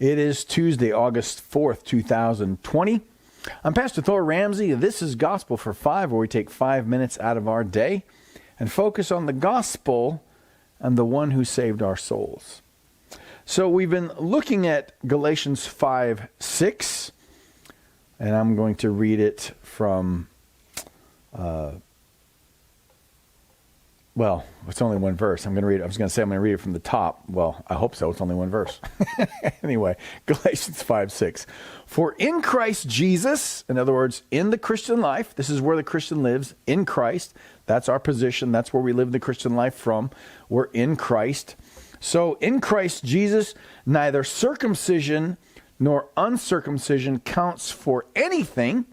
It is Tuesday, August 4th, 2020. I'm Pastor Thor Ramsey. This is Gospel for 5, where we take 5 minutes out of our day and focus on the gospel and the one who saved our souls. So we've been looking at Galatians 5:6, and I'm going to read it from, it's only one verse. I'm going to read it from the top. Well, I hope so. It's only one verse. Anyway, Galatians 5:6. For in Christ Jesus, in other words, in the Christian life, this is where the Christian lives, in Christ. That's our position. That's where we live the Christian life from. We're in Christ. So in Christ Jesus, neither circumcision nor uncircumcision counts for anything,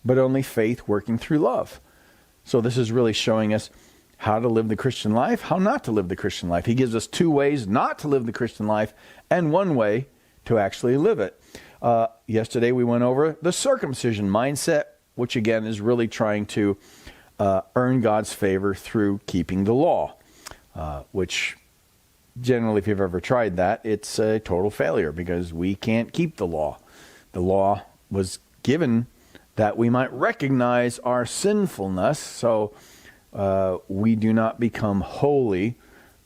but only faith working through love. So this is really showing us how to live the Christian life, how not to live the Christian life. He gives us 2 ways not to live the Christian life and 1 way to actually live it. Yesterday we went over the circumcision mindset, which again is really trying to earn God's favor through keeping the law, which generally, if you've ever tried that, it's a total failure because we can't keep the law. The law was given that we might recognize our sinfulness, so we do not become holy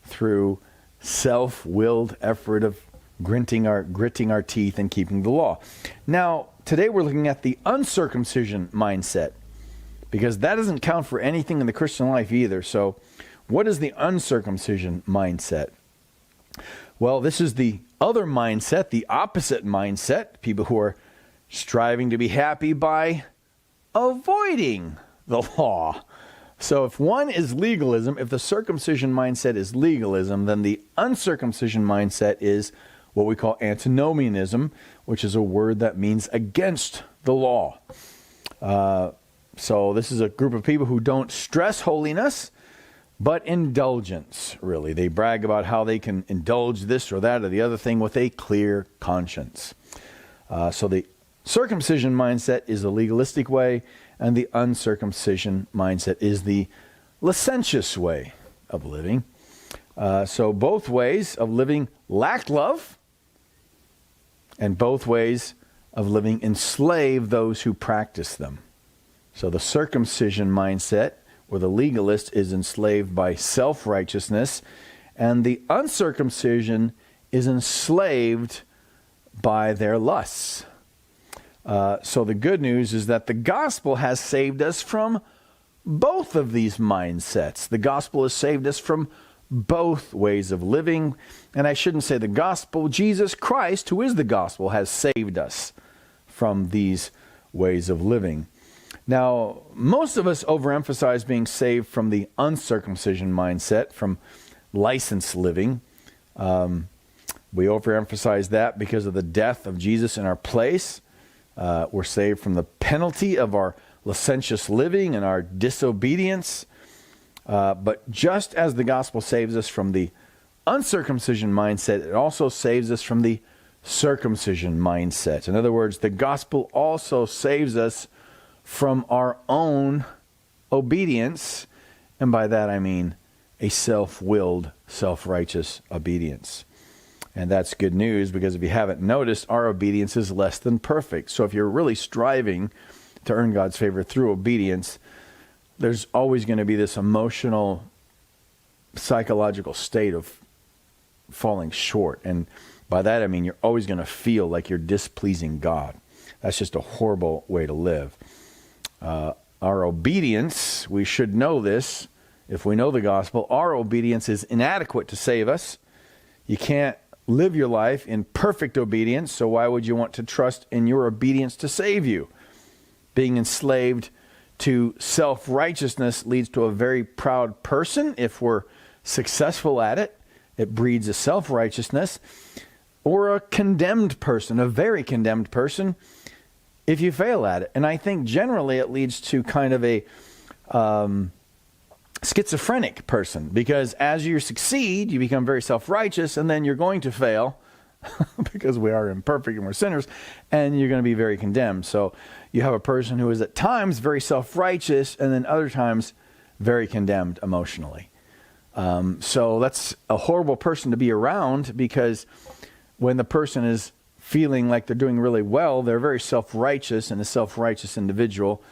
through self-willed effort of gritting our teeth and keeping the law. Now, today we're looking at the uncircumcision mindset, because that doesn't count for anything in the Christian life either. So what is the uncircumcision mindset? Well, this is the other mindset, the opposite mindset, people who are striving to be happy by avoiding the law. So if one is legalism, if the circumcision mindset is legalism, then the uncircumcision mindset is what we call antinomianism, which is a word that means against the law. So this is a group of people who don't stress holiness, but indulgence, really. They brag about how they can indulge this or that or the other thing with a clear conscience. So the circumcision mindset is the legalistic way, and the uncircumcision mindset is the licentious way of living. So both ways of living lack love, and both ways of living enslave those who practice them. So the circumcision mindset, where the legalist is enslaved by self-righteousness, and the uncircumcision is enslaved by their lusts. So the good news is that the gospel has saved us from both of these mindsets. The gospel has saved us from both ways of living. And I shouldn't say the gospel. Jesus Christ, who is the gospel, has saved us from these ways of living. Now, most of us overemphasize being saved from the uncircumcision mindset, from licensed living. We overemphasize that because of the death of Jesus in our place. We're saved from the penalty of our licentious living and our disobedience. But just as the gospel saves us from the uncircumcision mindset, it also saves us from the circumcision mindset. In other words, the gospel also saves us from our own obedience, and by that I mean a self-willed, self-righteous obedience. And that's good news, because if you haven't noticed, our obedience is less than perfect. So if you're really striving to earn God's favor through obedience, there's always going to be this emotional, psychological state of falling short. And by that I mean you're always going to feel like you're displeasing God. That's just a horrible way to live. Our obedience, we should know this, if we know the gospel, our obedience is inadequate to save us. You can't live your life in perfect obedience, so why would you want to trust in your obedience to save you? Being enslaved to self-righteousness leads to a very proud person if we're successful at it. It breeds a self-righteousness. Or a condemned person, a very condemned person, if you fail at it. And I think generally it leads to kind of a schizophrenic person, because as you succeed, you become very self-righteous, and then you're going to fail because we are imperfect and we're sinners, and you're going to be very condemned. So you have a person who is at times very self-righteous and then other times very condemned emotionally. So that's a horrible person to be around, because when the person is feeling like they're doing really well, they're very self-righteous, and a self-righteous individual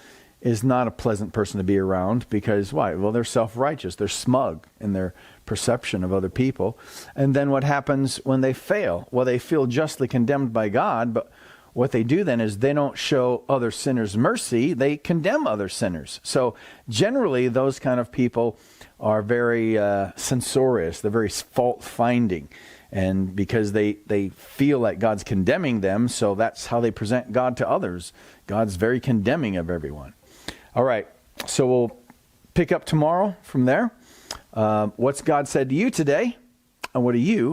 is not a pleasant person to be around because why? Well, they're self-righteous. They're smug in their perception of other people. And then what happens when they fail? Well, they feel justly condemned by God, but what they do then is they don't show other sinners mercy. They condemn other sinners. So generally, those kind of people are very censorious. They're very fault-finding. And because they feel like God's condemning them, so that's how they present God to others. God's very condemning of everyone. All right, so we'll pick up tomorrow from there. What's God said to you today, and what are you